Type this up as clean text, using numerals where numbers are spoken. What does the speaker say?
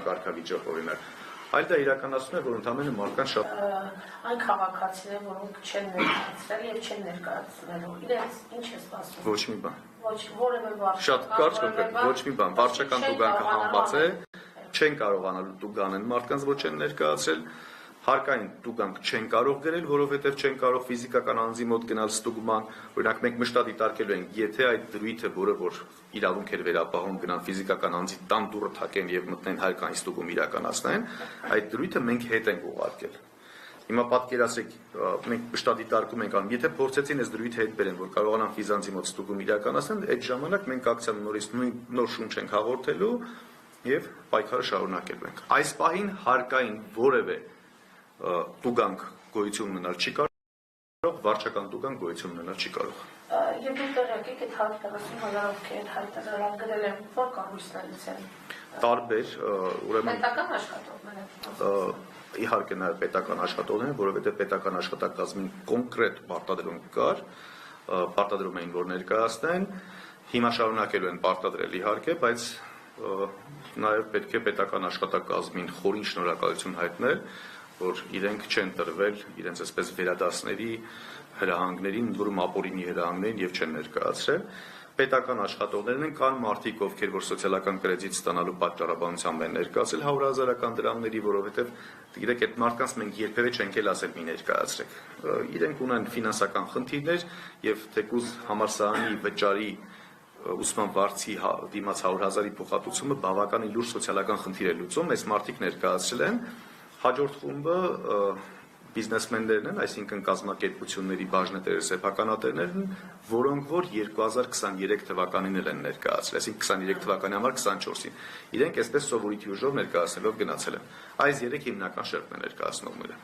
քաղաքական կարգավիճակ օրինակ, այլ դա իրականացնում է, որ ընդամենը մարդկանց շատ այն քաղաքացիներ, որոնք չեն ներկայացրել եւ չեն ներկայացնելու, իրենց ինչ է սպասում։ Ոչ մի բան։ Ոչ որևէ վարչական, շատ կարճ կոնկրետ, ոչ մի բան, վարչական տուգանքը համբաց է, չեն կարողանալու տուգանել մարդկանց, ոչ են ներկայացրել, հարկային տուգանք չեն կարող գրել, որովհետև չեն կարող ֆիզիկական անձի մոտ գնալ ստուգման, օրինակ մենք մշտად դիտարկելու ենք, եթե այդ դրույթը, որը որ իրավունք էր վերապահում, գնան ֆիզիկական անձի տան դուռը թակեն եւ մտնեն հարկային ստուգում իրականացնեն, այդ դրույթը մենք հետ ենք ուղարկել։ Հիմա պատկերացրեք, մենք մշտად դիտարկում ենք անում, եթե փորձեցին այս դրույթը հետ բերեն, որ կարողանան ֆիզանցի մոտ ստուգում իրականացնել, այդ ժամանակ մենք ակցիան նորից նոր շունչ ենք հաղորդելու եւ պայքարը շարունակելու ենք։ Այս պահին հարկային որևէ տուգանք գոյություն ունենալ չի կարող, վարչական տուգանք գոյություն ունենալ չի կարող։ Եվ դուք տեղյակ եք, այդ 130,000 ովքեր հայտարարան գրել են, որ կառույցներից են։ Տարբեր, ուրեմն պետական աշխատողներ։ Իհարկե նաև պետական աշխատողներ, որովհետև պետական աշխատակազմին կոնկրետ պարտադրում կար, պարտադրում էին, որ ներկայացնեն, հիմա շարունակելու են պարտադրել իհարկե, բայց նաև պետք է պետական աշխատակազմին խորին շնորհակալություն հայտնել, որ իրենք չեն տրվել իրենց այսպես վերադասների հրահանգներին, որում ապօրինի հրահանգներին եւ չեն ներկայացրել։ Պետական աշխատողներն են, կան մարդիկ, ովքեր որ սոցիալական կրեդիտ ստանալու պատճառաբանությամբ են ներկայացել 100,000-ական դրամների, որովհետեւ գիտեք, այդ մարդկանց մենք երբևէ չենք էլ ասել մի ներկայացրեք։ Իրենք ունեն ֆինանսական խնդիրներ եւ թեկուզ համալսարանի վճարի ուսման վարձի դիմաց 100,000-ի փոխհատուցումը բավականին լուրջ սոցիալական խնդիր է լուծում, այս մարդիկ ներկայացրել են։ Հաջորդ խումբը բիզնեսմեններն են, այսինքն կազմակերպությունների բաժնետերը, սեփականատերերն, որոնք որ 2023 թվականին են ներկայացրել, այսինքն 23 թվականի համար 24-ին։ Իրենք այսպես սովորույթի ուժով ներկայացնելով գնացել են։ Այս երեք հիմնական շերտն է ներկայացնողները։